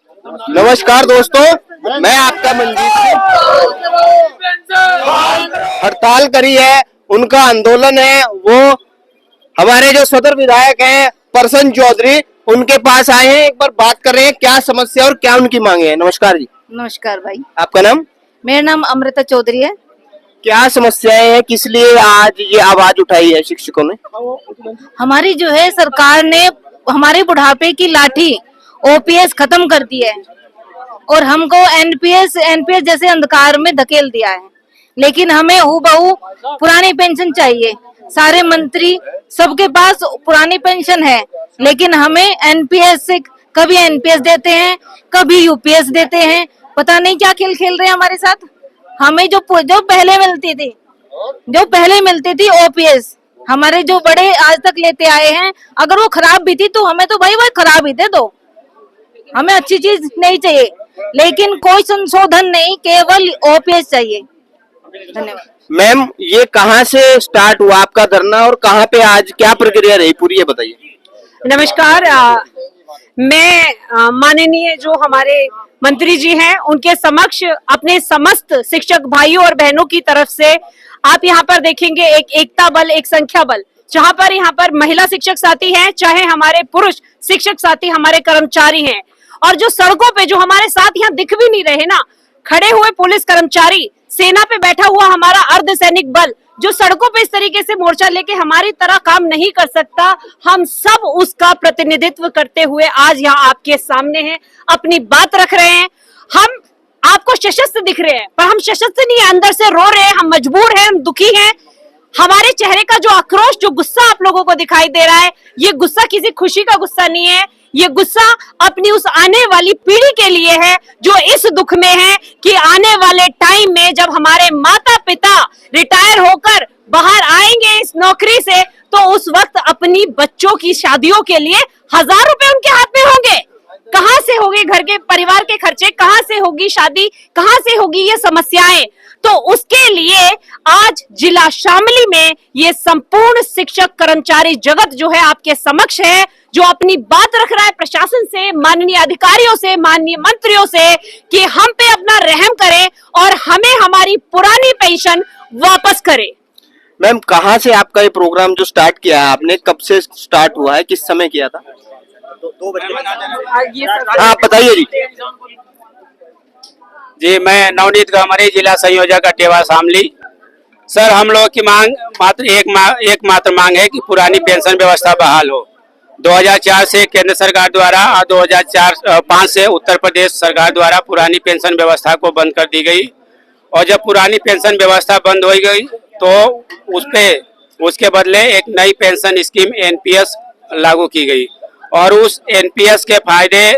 नमस्कार दोस्तों, मैं आपका मंजीत सिंह। हड़ताल करी है, उनका आंदोलन है, वो हमारे जो सदर विधायक हैं प्रसन्न चौधरी, उनके पास आए हैं। एक बार बात कर रहे हैं क्या समस्या और क्या उनकी मांगे हैं। नमस्कार जी। नमस्कार भाई, आपका नाम? मेरा नाम अमृता चौधरी है। क्या समस्याएं हैं, किस लिए आज ये आवाज उठाई है शिक्षकों ने? हमारी जो है सरकार ने हमारे बुढ़ापे की लाठी ओपीएस खत्म कर दी है और हमको एनपीएस जैसे अंधकार में धकेल दिया है। लेकिन हमें हूबहू पुरानी पेंशन चाहिए। सारे मंत्री सबके पास पुरानी पेंशन है, लेकिन हमें एनपीएस से कभी एनपीएस देते हैं, कभी यूपीएस देते हैं। पता नहीं क्या खेल खेल रहे हैं हमारे साथ। हमें जो पहले मिलती थी ओपीएस, हमारे जो बड़े आज तक लेते आए हैं, अगर वो खराब भी थी तो हमें तो भाई वो खराब ही दे दो, हमें अच्छी चीज नहीं चाहिए। लेकिन कोई संशोधन नहीं, केवल ओपीएस चाहिए। धन्यवाद। मैम, ये कहाँ से स्टार्ट हुआ आपका धरना और कहाँ पे आज क्या प्रक्रिया रही पूरी, ये बताइए। नमस्कार। मैं माननीय जो हमारे मंत्री जी हैं उनके समक्ष अपने समस्त शिक्षक भाइयों और बहनों की तरफ से आप यहाँ पर देखेंगे एक एकता बल, एक संख्या बल, जहाँ पर यहाँ पर महिला शिक्षक साथी हैं, चाहे हमारे पुरुष शिक्षक साथी हमारे कर्मचारी हैं, और जो सड़कों पे जो हमारे साथ यहाँ दिख भी नहीं रहे ना, खड़े हुए पुलिस कर्मचारी, सेना पे बैठा हुआ हमारा अर्धसैनिक बल जो सड़कों पे इस तरीके से मोर्चा लेके हमारी तरह काम नहीं कर सकता, हम सब उसका प्रतिनिधित्व करते हुए आज यहाँ आपके सामने हैं, अपनी बात रख रहे हैं। हम आपको सशस्त्र दिख रहे हैं, पर हम सशस्त्र नहीं है, अंदर से रो रहे हैं, हम मजबूर हैं, हम दुखी हैं। हमारे चेहरे का जो आक्रोश, जो गुस्सा आप लोगों को दिखाई दे रहा है, ये गुस्सा किसी खुशी का गुस्सा नहीं है। ये गुस्सा अपनी उस आने वाली पीढ़ी के लिए है जो इस दुख में है कि आने वाले टाइम में जब हमारे माता पिता रिटायर होकर बाहर आएंगे इस नौकरी से, तो उस वक्त अपनी बच्चों की शादियों के लिए 1000 रुपए उनके हाथ में होंगे। कहाँ से होंगे घर के परिवार के खर्चे, कहाँ से होगी शादी, कहाँ से होगी ये समस्याएं। तो उसके लिए आज जिला शामली में ये संपूर्ण शिक्षक कर्मचारी जगत जो है आपके समक्ष है, जो अपनी बात रख रहा है प्रशासन से, माननीय अधिकारियों से, माननीय मंत्रियों से, कि हम पे अपना रहम करें और हमें हमारी पुरानी पेंशन वापस करें। मैम, कहाँ से आपका ये प्रोग्राम जो स्टार्ट किया है आपने, कब से स्टार्ट हुआ है, किस समय किया था? 2 बजे। हाँ, बताइए जी। जी, मैं नवनीत गहमरे, जिला संयोजक अटेवा शामली। सर, हम लोगों की मांग एकमात्र मांग है कि पुरानी पेंशन व्यवस्था बहाल हो। 2004 से केंद्र सरकार द्वारा और 2005 से उत्तर प्रदेश सरकार द्वारा पुरानी पेंशन व्यवस्था को बंद कर दी गई, और जब पुरानी पेंशन व्यवस्था बंद हो गई तो उसके बदले एक नई पेंशन स्कीम एनपीएस लागू की गई, और उस एनपीएस के फायदे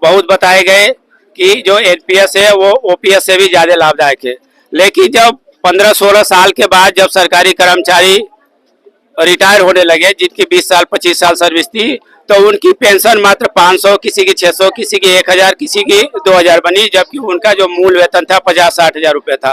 बहुत बताए गए कि जो एनपीएस है वो ओपीएस से भी ज़्यादा लाभदायक है। लेकिन जब 15-16 साल के बाद जब सरकारी कर्मचारी रिटायर होने लगे, जिनकी 20 साल 25 साल सर्विस थी, तो उनकी पेंशन मात्र 500, किसी की 600, किसी की 1000, किसी की 2000 बनी, जबकि उनका जो मूल वेतन था 50-60 हजार रुपये था।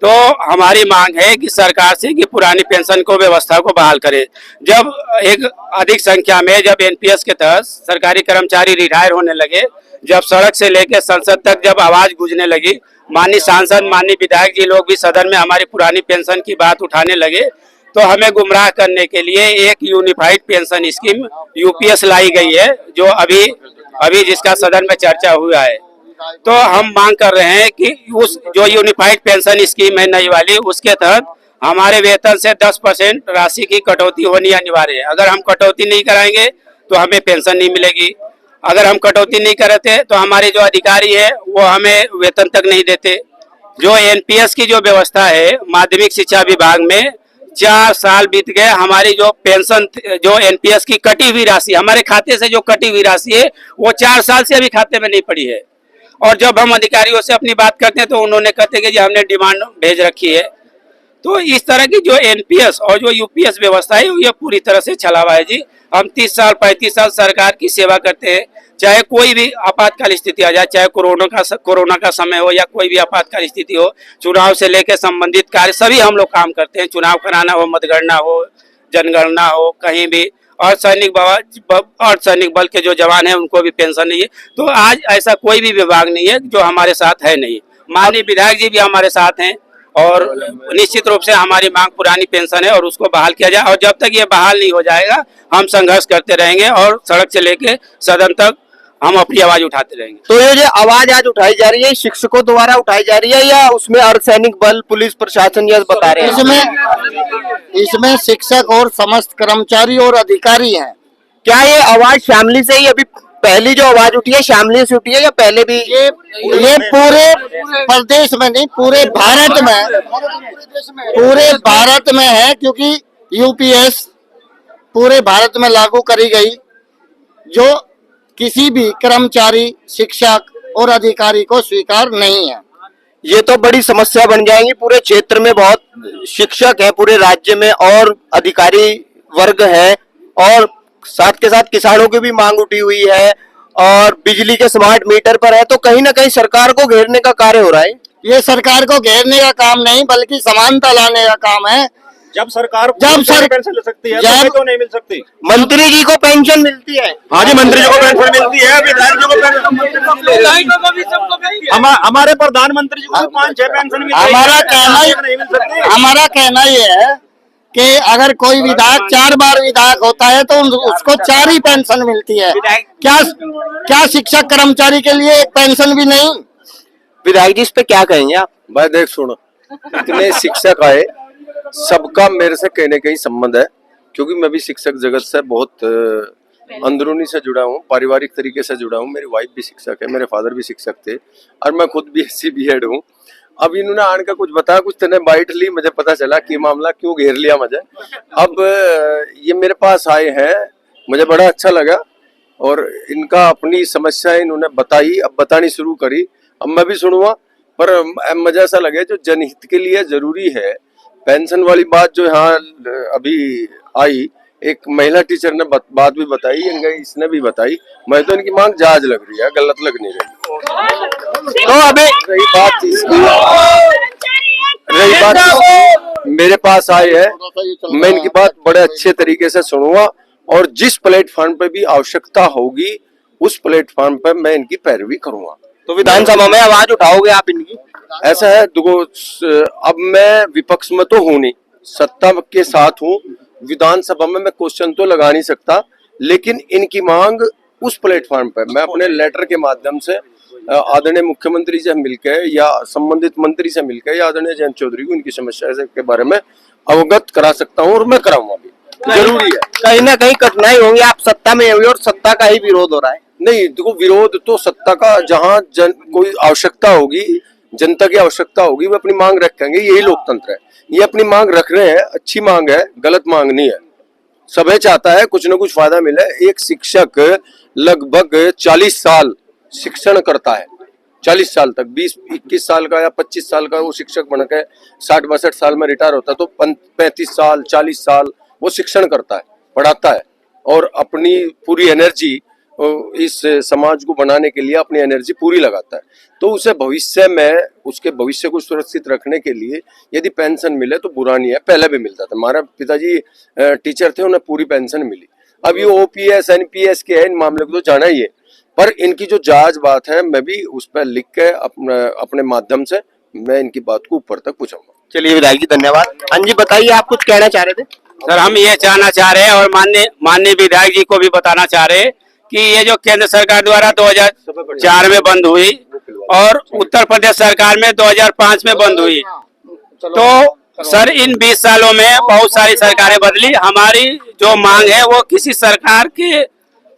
तो हमारी मांग है कि सरकार से कि पुरानी पेंशन को व्यवस्था को बहाल करे। जब एक अधिक संख्या में जब एनपीएस के तहत सरकारी कर्मचारी रिटायर होने लगे, जब सड़क से लेकर संसद तक जब आवाज गूंजने लगी, माननीय सांसद, माननीय विधायक जी लोग भी सदन में हमारी पुरानी पेंशन की बात उठाने लगे, तो हमें गुमराह करने के लिए एक यूनिफाइड पेंशन स्कीम यूपीएस लाई गई है, जो अभी जिसका सदन में चर्चा हुआ है। तो हम मांग कर रहे हैं कि उस जो यूनिफाइड पेंशन स्कीम है नई वाली, उसके तहत हमारे वेतन से 10% राशि की कटौती होनी अनिवार्य है। अगर हम कटौती नहीं कराएंगे तो हमें पेंशन नहीं मिलेगी। अगर हम कटौती नहीं करते तो हमारे जो अधिकारी है वो हमें वेतन तक नहीं देते। जो एनपीएस की जो व्यवस्था है माध्यमिक शिक्षा विभाग में, 4 साल बीत गए, हमारी जो पेंशन जो एनपीएस की कटी हुई राशि, हमारे खाते से जो कटी हुई राशि है वो 4 साल से अभी खाते में नहीं पड़ी है। और जब हम अधिकारियों से अपनी बात करते हैं तो उन्होंने कहते हैं कि हमने डिमांड भेज रखी है। तो इस तरह की जो एनपीएस और जो यूपीएस व्यवस्था है ये पूरी तरह से छलावा है जी। हम 30 साल 35 साल सरकार की सेवा करते हैं, चाहे कोई भी आपातकाल स्थिति आ जाए, चाहे कोरोना का समय हो या कोई भी आपातकाल स्थिति हो, चुनाव से लेकर संबंधित कार्य सभी हम लोग काम करते हैं। चुनाव कराना हो, मतगणना हो, जनगणना हो, कहीं भी अर्धसैनिक बल के जो जवान हैं उनको भी पेंशन नहीं है। तो आज ऐसा कोई भी विभाग नहीं है जो हमारे साथ है नहीं। माननीय विधायक जी भी हमारे साथ हैं और निश्चित रूप से हमारी मांग पुरानी पेंशन है और उसको बहाल किया जाए, और जब तक ये बहाल नहीं हो जाएगा हम संघर्ष करते रहेंगे और सड़क से लेके सदन तक हम अपनी आवाज उठाते रहेंगे। तो ये जो आवाज आज उठाई जा रही है शिक्षकों द्वारा उठाई जा रही है या उसमें अर्धसैनिक बल, पुलिस प्रशासन ये बता रहे हैं? इसमें शिक्षक और समस्त कर्मचारी और अधिकारी हैं। क्या ये आवाज शामली से ही, अभी पहली जो आवाज उठी है शामली से उठी है या पहले भी? ये पूरे प्रदेश में नहीं, पूरे भारत में है, क्योंकि यूपीएस पूरे भारत में लागू करी गई, जो किसी भी कर्मचारी, शिक्षक और अधिकारी को स्वीकार नहीं है। ये तो बड़ी समस्या बन जाएंगी। पूरे क्षेत्र में बहुत शिक्षक है, पूरे राज्य में, और अधिकारी वर्ग है, और साथ के साथ किसानों की भी मांग उठी हुई है, और बिजली के स्मार्ट मीटर पर है। तो कहीं ना कहीं सरकार को घेरने का कार्य हो रहा है। ये सरकार को घेरने का काम नहीं, बल्कि समानता लाने का काम है। जब सरकार पेंशन ले सकती है तो हमें क्यों नहीं मिल सकती? मंत्री जी को पेंशन मिलती है। हाँ जी, मंत्री जी को पेंशन मिलती है, विधायक जी को पेंशन, हमारे प्रधानमंत्री जी को 5-6 पेंशन मिलती है। हमारा कहना ये है कि अगर कोई विधायक 4 बार विधायक होता है तो उसको 4 ही पेंशन मिलती है। क्या शिक्षक कर्मचारी के लिए एक पेंशन भी नहीं? विधायक जी इस पे क्या कहेंगे आप? भाई देख सुनो, इतने शिक्षक आए, सबका मेरे से कहीं ना कहीं संबंध है, क्योंकि मैं भी शिक्षक जगत से बहुत अंदरूनी से जुड़ा हूँ, पारिवारिक तरीके से जुड़ा हूँ। मेरी वाइफ भी शिक्षक है, मेरे फादर भी शिक्षक थे, और मैं खुद BSc B.Ed हूँ। अब इन्होंने आने का कुछ बताया, कुछ तने बाइट ली, मुझे पता चला कि मामला क्यों घेर लिया मुझे। अब ये मेरे पास आए हैं, मुझे बड़ा अच्छा लगा, और इनका अपनी समस्या इन्होंने बताई, अब बतानी शुरू करी। अब मैं भी सुनूंगा, पर मुझे ऐसा लगे जो जनहित के लिए जरूरी है। पेंशन वाली बात जो यहाँ अभी आई, एक महिला टीचर ने बात भी बताई, इसने भी बताई, मैं तो इनकी मांग जायज लग रही है, गलत लग नहीं रही। तो अभी रही बात मेरे पास आई है, मैं इनकी बात बड़े अच्छे तरीके से सुनूंगा, और जिस प्लेटफॉर्म पे भी आवश्यकता होगी उस प्लेटफॉर्म पे मैं इनकी पैरवी करूंगा। तो विधानसभा में आवाज उठाओगे आप इनकी? ऐसा है, देखो, अब मैं विपक्ष में तो हूं नहीं, सत्ता के साथ हूं। विधानसभा में मैं क्वेश्चन तो लगा नहीं सकता, लेकिन इनकी मांग उस प्लेटफॉर्म पर मैं अपने लेटर के माध्यम से आदरणीय मुख्यमंत्री से मिलकर या संबंधित मंत्री से मिलकर या आदरणीय जयंत चौधरी को इनकी समस्या के बारे में अवगत करा सकता हूं, और मैं कराऊंगा भी, जरूरी है। कहीं ना कहीं कठिनाई होंगी, आप सत्ता में होंगे और सत्ता का ही विरोध हो रहा है। नहीं, देखो, विरोध तो सत्ता का, जहां कोई आवश्यकता होगी, जनता की आवश्यकता होगी, वो अपनी मांग रखेंगे, यही लोकतंत्र है। ये अपनी मांग रख रहे हैं, अच्छी मांग है, गलत मांग नहीं है। सभी चाहता है कुछ न कुछ फायदा मिले। एक शिक्षक लगभग 40 साल शिक्षण करता है, 40 साल तक, 20-21 साल का या 25 साल का वो शिक्षक बनकर 60-62 साल में रिटायर होता है, तो 35 साल 40 साल वो शिक्षण करता है, पढ़ाता है, और अपनी पूरी एनर्जी इस समाज को बनाने के लिए अपनी एनर्जी पूरी लगाता है। तो उसे भविष्य में, उसके भविष्य को सुरक्षित रखने के लिए यदि पेंशन मिले तो बुरा नहीं है। पहले भी मिलता था, हमारे पिताजी टीचर थे, उन्हें पूरी पेंशन मिली। अब ये OPS NPS के है, इन मामले को तो जाना ही है, पर इनकी जो जायज बात है, मैं भी उस पर लिख के अपने माध्यम से मैं इनकी बात को ऊपर तक पहुंचाऊंगा। चलिए विधायक जी, धन्यवाद। हाँ जी, बताइए, आप कुछ कहना चाह रहे थे? सर, हम ये कहना चाह रहे हैं और माननीय विधायक जी को भी बताना चाह रहे हैं कि ये जो केंद्र सरकार द्वारा 2004 में बंद हुई और उत्तर प्रदेश सरकार में 2005 में बंद हुई, तो सर इन 20 सालों में बहुत सारी सरकारें बदली। हमारी जो मांग है वो किसी सरकार के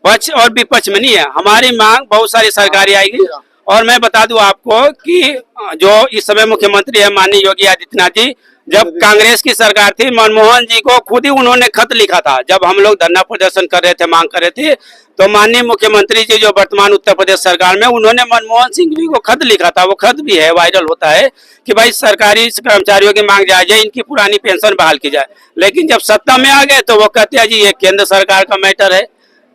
पक्ष और विपक्ष में नहीं है। हमारी मांग बहुत सारी सरकारें आएगी, और मैं बता दूं आपको कि जो इस समय मुख्यमंत्री है माननीय योगी आदित्यनाथ जी, जब कांग्रेस की सरकार थी, मनमोहन जी को खुद ही उन्होंने खत लिखा था। जब हम लोग धरना प्रदर्शन कर रहे थे, मांग कर रहे थे, तो माननीय मुख्यमंत्री जी जो वर्तमान उत्तर प्रदेश सरकार में, उन्होंने मनमोहन सिंह जी को खत लिखा था। वो खत भी है, वायरल होता है, कि भाई सरकारी कर्मचारियों की मांग जायज है, इनकी पुरानी पेंशन बहाल की जाए। लेकिन जब सत्ता में आ गए तो वो कहते हैं जी ये केंद्र सरकार का मैटर है।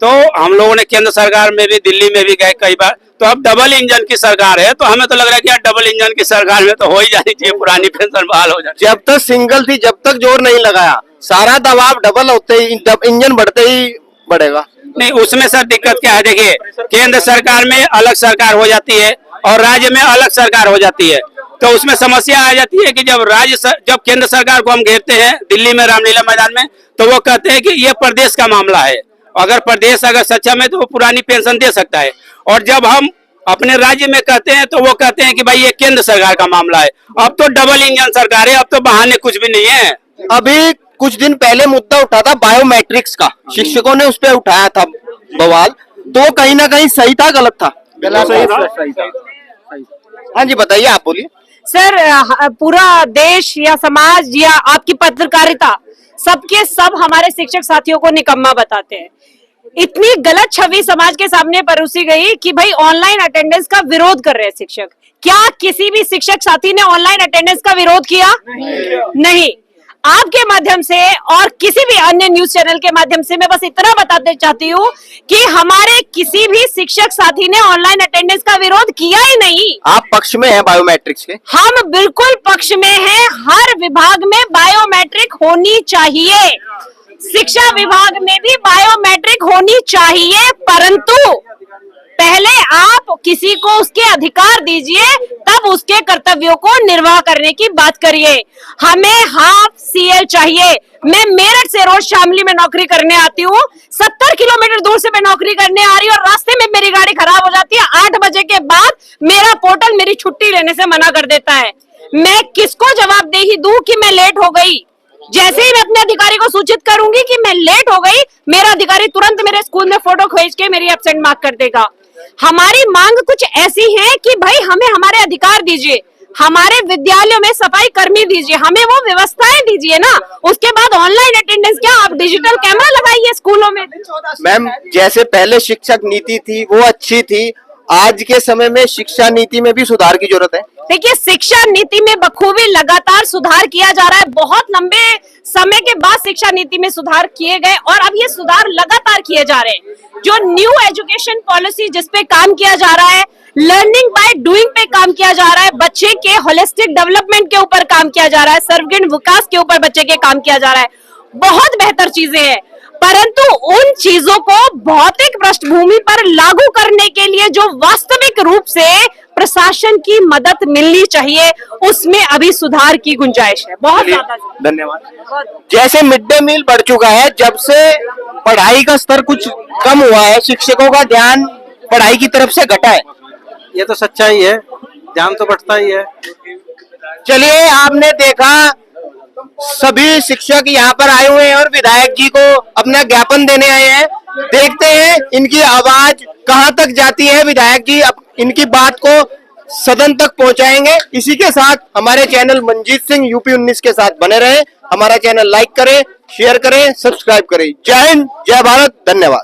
तो हम लोगों ने केंद्र सरकार में भी, दिल्ली में भी गए कई बार, तो अब डबल इंजन की सरकार है, तो हमें तो लग रहा है कि यार डबल इंजन की सरकार में तो हो ही जानी चाहिए, पुरानी पेंशन बहाल हो जाए। जब तक सिंगल थी, जब तक जोर नहीं लगाया, सारा दबाव डबल होते ही इंजन बढ़ते ही बढ़ेगा। नहीं, उसमें सर दिक्कत क्या है, देखिए केंद्र सरकार में अलग सरकार हो जाती है और राज्य में अलग सरकार हो जाती है, तो उसमें समस्या आ जाती है कि जब केंद्र सरकार को हम घेरते हैं दिल्ली में रामलीला मैदान में, तो वो कहते हैं कि ये प्रदेश का मामला है, अगर प्रदेश अगर सक्षम है तो वो पुरानी पेंशन दे सकता है, और जब हम अपने राज्य में कहते हैं तो वो कहते हैं कि भाई ये केंद्र सरकार का मामला है। अब तो डबल इंजन सरकार है, अब तो बहाने कुछ भी नहीं है। अभी कुछ दिन पहले मुद्दा उठा था बायोमेट्रिक्स का, शिक्षकों ने उस पर उठाया था बवाल, तो कहीं ना कहीं सही था गलत था? सही था। हाँ जी बताइए, आप बोलिए। सर पूरा देश या समाज या आपकी पत्रकारिता सबके सब हमारे शिक्षक साथियों को निकम्मा बताते हैं। इतनी गलत छवि समाज के सामने परोसी गई कि भाई ऑनलाइन अटेंडेंस का विरोध कर रहे हैं शिक्षक। क्या किसी भी शिक्षक साथी ने ऑनलाइन अटेंडेंस का विरोध किया? नहीं। आपके माध्यम से और किसी भी अन्य न्यूज चैनल के माध्यम से मैं बस इतना बताते चाहती हूँ कि हमारे किसी भी शिक्षक साथी ने ऑनलाइन अटेंडेंस का विरोध किया ही नहीं। आप पक्ष में हैं बायोमेट्रिक्स के? हम बिल्कुल पक्ष में हैं। हर विभाग में बायोमेट्रिक होनी चाहिए, शिक्षा विभाग में भी बायोमेट्रिक होनी चाहिए, परंतु पहले आप किसी को उसके अधिकार दीजिए, तब उसके कर्तव्यों को निर्वाह करने की बात करिए। हमें हाफ सीएल चाहिए। मैं मेरठ से रोज शामली में नौकरी करने आती हूँ, 70 किलोमीटर दूर से मैं नौकरी करने आ रही हूँ और रास्ते में मेरी गाड़ी खराब हो जाती है। 8 बजे के बाद मेरा पोर्टल मेरी छुट्टी लेने से मना कर देता है। मैं किसको जवाबदेही दूं कि मैं लेट हो गई? जैसे ही मैं अपने अधिकारी को सूचित करूंगी कि मैं लेट हो गई, मेरा अधिकारी तुरंत मेरे स्कूल में फोटो खींच के मेरी एब्सेंट मार्क कर देगा। हमारी मांग कुछ ऐसी है कि भाई हमें हमारे अधिकार दीजिए, हमारे विद्यालयों में सफाई कर्मी दीजिए, हमें वो व्यवस्थाएं दीजिए ना। उसके बाद ऑनलाइन अटेंडेंस क्या, आप डिजिटल कैमरा लगाइए स्कूलों में। मैम, जैसे पहले शिक्षक नीति थी वो अच्छी थी, आज के समय में शिक्षा नीति में भी सुधार की जरूरत है। देखिए, शिक्षा नीति में बखूबी लगातार सुधार किया जा रहा है। बहुत लंबे समय के बाद शिक्षा नीति में सुधार किए गए और अब ये सुधार लगातार किए जा रहे हैं। जो न्यू एजुकेशन पॉलिसी जिस पे काम किया जा रहा है, लर्निंग बाय डूइंग पे काम किया जा रहा है, बच्चे के होलिस्टिक डेवलपमेंट के ऊपर काम किया जा रहा है, सर्वगुण विकास के ऊपर बच्चे के काम किया जा रहा है, बहुत बेहतर चीजें हैं। परंतु उन चीजों को भौतिक पृष्ठभूमि पर लागू करने के लिए जो वास्तविक रूप से प्रशासन की मदद मिलनी चाहिए, उसमें अभी सुधार की गुंजाइश है, बहुत ज्यादा। धन्यवाद। जैसे मिड डे मील बढ़ चुका है, जब से पढ़ाई का स्तर कुछ कम हुआ है, शिक्षकों का ध्यान पढ़ाई की तरफ से घटा है। ये तो सच्चाई है, ध्यान तो बढ़ता ही है। चलिए, आपने देखा सभी शिक्षक यहाँ पर आए हुए हैं और विधायक जी को अपना ज्ञापन देने आए हैं। देखते हैं इनकी आवाज कहाँ तक जाती है। विधायक जी इनकी बात को सदन तक पहुंचाएंगे। इसी के साथ हमारे चैनल मंजीत सिंह यूपी 19 के साथ बने रहे। हमारा चैनल लाइक करें, शेयर करें, सब्सक्राइब करें। जय हिंद, जय भारत, धन्यवाद।